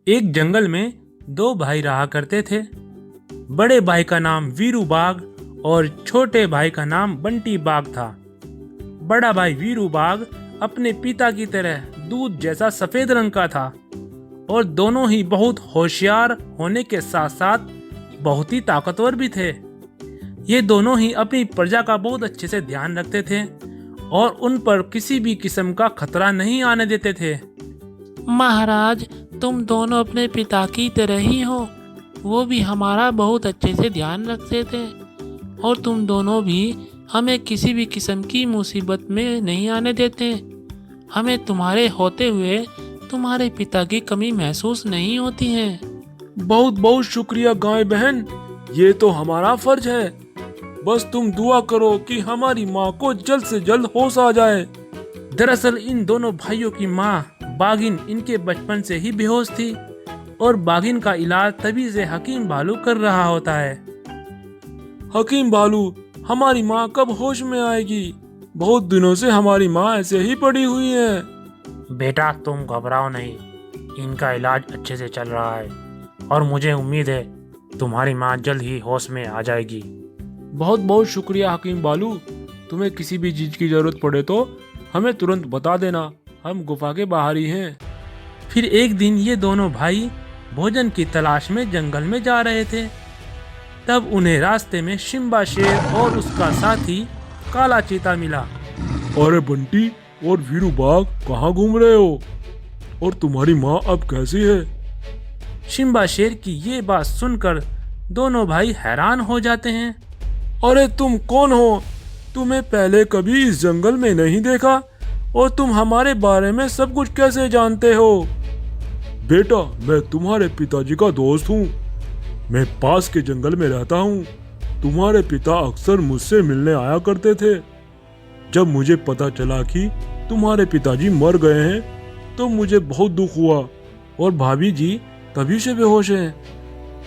एक जंगल में दो भाई रहा करते थे। बड़े भाई का नाम वीरू बाघ और छोटे भाई का नाम बंटी बाघ था। बड़ा भाई वीरू बाघ अपने पिता की तरह दूध जैसा सफेद रंग का था और दोनों ही बहुत होशियार होने के साथ साथ बहुत ही ताकतवर भी थे। ये दोनों ही अपनी प्रजा का बहुत अच्छे से ध्यान रखते थे और उन पर किसी भी किस्म का खतरा नहीं आने देते थे। महाराज, तुम दोनों अपने पिता की तरह ही हो। वो भी हमारा बहुत अच्छे से ध्यान रखते थे और तुम दोनों भी हमें किसी भी किस्म की मुसीबत में नहीं आने देते। हमें तुम्हारे होते हुए तुम्हारे पिता की कमी महसूस नहीं होती है। बहुत बहुत शुक्रिया गाय बहन, ये तो हमारा फर्ज है। बस तुम दुआ करो कि हमारी माँ को जल्द से जल्द होश आ जाए। दरअसल इन दोनों भाइयों की माँ बागिन इनके बचपन से ही बेहोश थी और बागिन का इलाज तभी से हकीम भालू कर रहा होता है। हकीम भालू, हमारी माँ कब होश में आएगी? बहुत दिनों से हमारी माँ ऐसे ही पड़ी हुई है। बेटा तुम घबराओ नहीं, इनका इलाज अच्छे से चल रहा है और मुझे उम्मीद है तुम्हारी माँ जल्द ही होश में आ जाएगी। बहुत बहुत शुक्रिया हकीम भालू। तुम्हें किसी भी चीज की जरूरत पड़े तो हमें तुरंत बता देना, हम गुफा के बाहर ही हैं। फिर एक दिन ये दोनों भाई भोजन की तलाश में जंगल में जा रहे थे। तब उन्हें रास्ते में शिम्बा शेर और उसका साथी काला चीता मिला। अरे बंटी और वीरू बाघ, कहाँ घूम रहे हो? और तुम्हारी माँ अब कैसी है? शिम्बा शेर की ये बात सुनकर दोनों भाई हैरान हो जाते हैं। अरे तुम कौन हो? तुम्हें पहले कभी इस जंगल में नहीं देखा और तुम हमारे बारे में सब कुछ कैसे जानते हो? बेटा, मैं तुम्हारे पिताजी का दोस्त हूँ। मैं पास के जंगल में रहता हूँ। तुम्हारे पिता अक्सर मुझसे मिलने आया करते थे। जब मुझे पता चला कि तुम्हारे पिताजी मर गए हैं तो मुझे बहुत दुख हुआ और भाभी जी तभी से बेहोश हैं।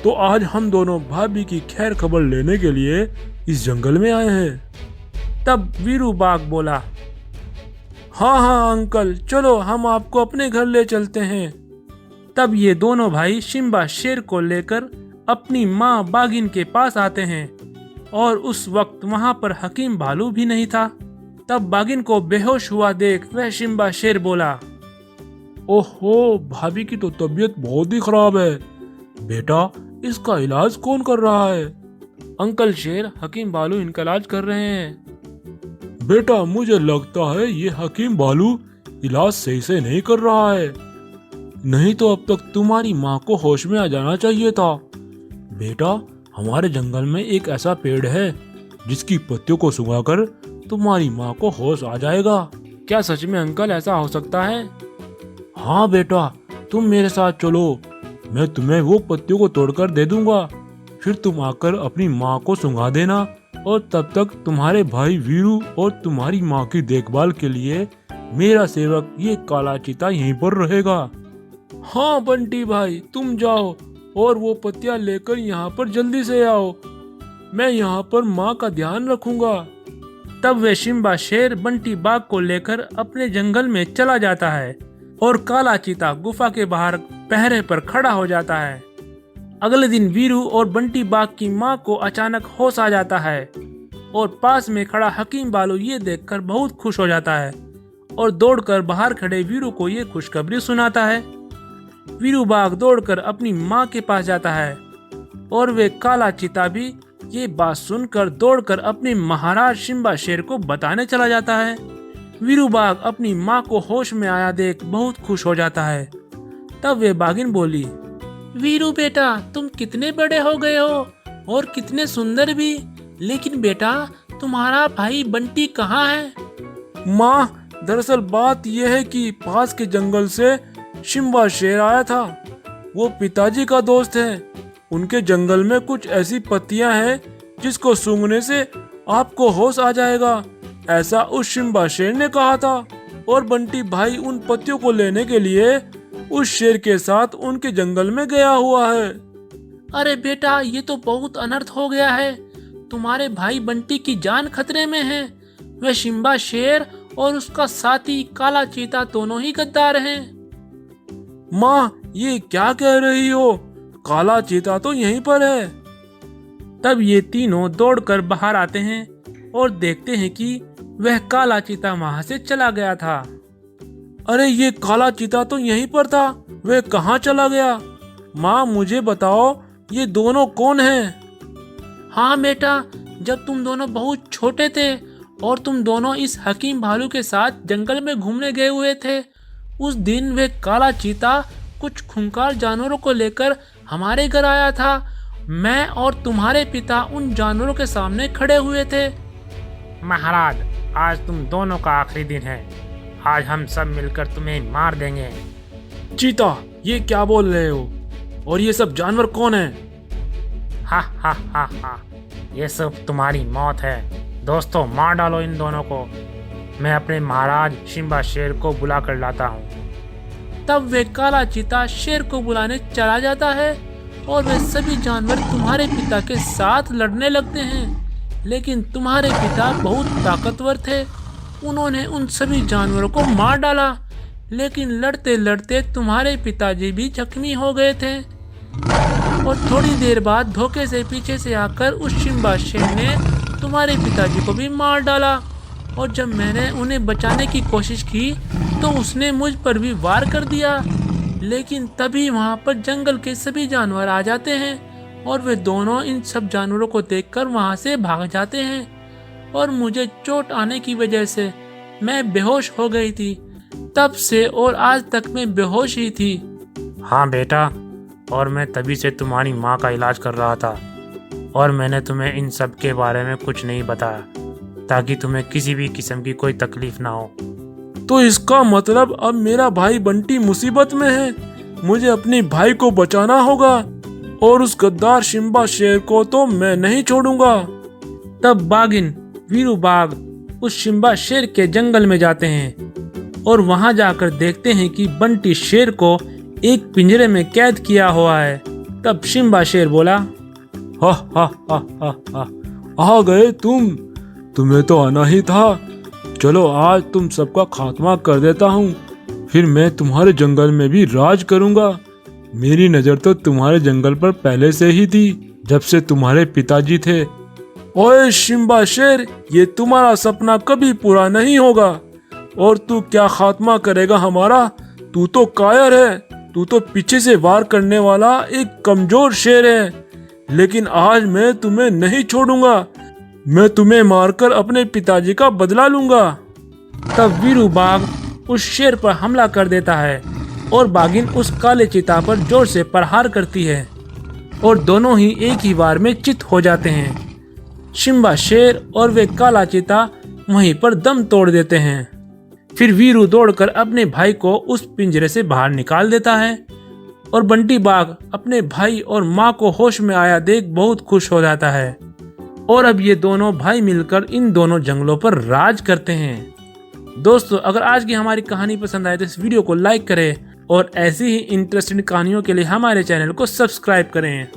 तो आज हम दोनों भाभी की खैर खबर लेने के लिए इस जंगल में आए हैं। तब वीरू बाघ बोला, हाँ हाँ अंकल, चलो हम आपको अपने घर ले चलते हैं। तब ये दोनों भाई शिम्बा शेर को लेकर अपनी माँ बागिन के पास आते हैं और उस वक्त वहाँ पर हकीम भालू भी नहीं था। तब बागिन को बेहोश हुआ देख वह शिम्बा शेर बोला, ओहो, भाभी की तो तबीयत बहुत ही खराब है। बेटा, इसका इलाज कौन कर रहा है? अंकल शेर, हकीम भालू इनका इलाज कर रहे हैं। बेटा, मुझे लगता है ये हकीम भालू इलाज सही से नहीं कर रहा है। नहीं तो अब तक तुम्हारी माँ को होश में आ जाना चाहिए था। बेटा, हमारे जंगल में एक ऐसा पेड़ है जिसकी पत्तियों को सुंघाकर तुम्हारी माँ को होश आ जाएगा। क्या सच में अंकल ऐसा हो सकता है? हाँ बेटा, तुम मेरे साथ चलो। मैं तुम्हें वो पत्तियों को तोड़कर दे दूंगा। फिर तुम आकर अपनी माँ को सुंघा देना और तब तक तुम्हारे भाई वीरू और तुम्हारी माँ की देखभाल के लिए मेरा सेवक ये काला चीता यहीं पर रहेगा। हाँ बंटी भाई, तुम जाओ और वो पत्तियां लेकर यहाँ पर जल्दी से आओ। मैं यहाँ पर माँ का ध्यान रखूंगा। तब वे शिम्बा शेर बंटी बाघ को लेकर अपने जंगल में चला जाता है और काला चीता गुफा के बाहर पहरे पर खड़ा हो जाता है। अगले दिन वीरू और बंटी बाघ की माँ को अचानक होश आ जाता है और पास में खड़ा हकीम भालू ये देखकर बहुत खुश हो जाता है और दौड़कर बाहर खड़े वीरू को ये खुशखबरी सुनाता है। वीरू बाघ दौड़कर अपनी माँ के पास जाता है और वे काला चीता भी ये बात सुनकर दौड़कर अपने महाराज शिम्बा शेर को बताने चला जाता है। वीरू बाघ अपनी माँ को होश में आया देख बहुत खुश हो जाता है। तब वे बागिन बोली, वीरू बेटा, तुम कितने बड़े हो गए हो और कितने सुंदर भी। लेकिन बेटा, तुम्हारा भाई बंटी कहाँ है? माँ, दरअसल बात यह है कि पास के जंगल से शिम्बा शेर आया था। वो पिताजी का दोस्त है। उनके जंगल में कुछ ऐसी पत्तियां हैं जिसको सूंघने से आपको होश आ जाएगा, ऐसा उस शिम्बा शेर ने कहा था। और बंटी भाई उन पत्तियों को लेने के लिए उस शेर के साथ उनके जंगल में गया हुआ है। अरे बेटा, ये तो बहुत अनर्थ हो गया है। तुम्हारे भाई बंटी की जान खतरे में है। वह शिम्बा शेर और उसका साथी काला चीता दोनों ही गद्दार हैं। माँ, ये क्या कह रही हो? काला चीता तो यहीं पर है। तब ये तीनों दौड़कर बाहर आते हैं और देखते हैं कि वह काला चीता वहां से चला गया था। अरे ये काला चीता तो यहीं पर था, वह कहाँ चला गया? माँ मुझे बताओ, ये दोनों कौन हैं? हाँ बेटा, जब तुम दोनों बहुत छोटे थे और तुम दोनों इस हकीम भालू के साथ जंगल में घूमने गए हुए थे, उस दिन वे काला चीता कुछ खूंखार जानवरों को लेकर हमारे घर आया था। मैं और तुम्हारे पिता उन जानवरों के सामने खड़े हुए थे। महाराज, आज तुम दोनों का आखिरी दिन है। आज हम सब मिलकर तुम्हें मार देंगे। चीता, ये क्या बोल रहे हो? और ये सब जानवर कौन हैं? हा हा हा हा, ये सब तुम्हारी मौत है। दोस्तों, मार डालो इन दोनों को। मैं अपने महाराज शिम्बा शेर को बुला कर लाता हूँ। तब वे काला चीता शेर को बुलाने चला जाता है और वे सभी जानवर तुम्हारे पिता के साथ लड़ने लगते हैं। लेकिन तुम्हारे पिता बहुत ताकतवर थे, उन्होंने उन सभी जानवरों को मार डाला। लेकिन लड़ते लड़ते तुम्हारे पिताजी भी जख्मी हो गए थे और थोड़ी देर बाद धोखे से पीछे से आकर उस शिम्बा शेर ने तुम्हारे पिताजी को भी मार डाला। और जब मैंने उन्हें बचाने की कोशिश की तो उसने मुझ पर भी वार कर दिया। लेकिन तभी वहाँ पर जंगल के सभी जानवर आ जाते हैं और वे दोनों इन सब जानवरों को देखकर वहाँ से भाग जाते हैं और मुझे चोट आने की वजह से मैं बेहोश हो गई थी। तब से और आज तक मैं बेहोश ही थी। हाँ बेटा, और मैं तभी से तुम्हारी माँ का इलाज कर रहा था और मैंने तुम्हें इन सब के बारे में कुछ नहीं बताया ताकि तुम्हें किसी भी किस्म की कोई तकलीफ ना हो। तो इसका मतलब अब मेरा भाई बंटी मुसीबत में है। मुझे अपने भाई को बचाना होगा और उस गद्दार शिम्बा शेर को तो मैं नहीं छोड़ूंगा। तब बागिन वीरू बाघ उस शिम्बा शेर के जंगल में जाते हैं और वहां जाकर देखते हैं कि बंटी शेर को एक पिंजरे में कैद किया हुआ है। तब शिम्बा शेर बोला, हा हा हा हा हा, आ गए तुम। तुम्हें तो आना ही था। चलो आज तुम सबका खात्मा कर देता हूँ, फिर मैं तुम्हारे जंगल में भी राज करूँगा। मेरी नज़र तो तुम्हारे जंगल पर पहले से ही थी, जब से तुम्हारे पिताजी थे। ओए शिम्बा शेर, ये तुम्हारा सपना कभी पूरा नहीं होगा। और तू क्या खात्मा करेगा हमारा? तू तो कायर है, तू तो पीछे से वार करने वाला एक कमजोर शेर है। लेकिन आज मैं तुम्हें नहीं छोड़ूंगा, मैं तुम्हें मारकर अपने पिताजी का बदला लूंगा। तब वीरू बाघ उस शेर पर हमला कर देता है और बागिन उस काले चीता पर जोर से प्रहार करती है और दोनों ही एक ही बार में चित हो जाते हैं। शिम्बा शेर और वे काला चीता वहीं पर दम तोड़ देते हैं। फिर वीरू दौड़कर अपने भाई को उस पिंजरे से बाहर निकाल देता है और बंटी बाघ अपने भाई और माँ को होश में आया देख बहुत खुश हो जाता है। और अब ये दोनों भाई मिलकर इन दोनों जंगलों पर राज करते हैं। दोस्तों, अगर आज की हमारी कहानी पसंद आए तो इस वीडियो को लाइक करें और ऐसी ही इंटरेस्टिंग कहानियों के लिए हमारे चैनल को सब्सक्राइब करें।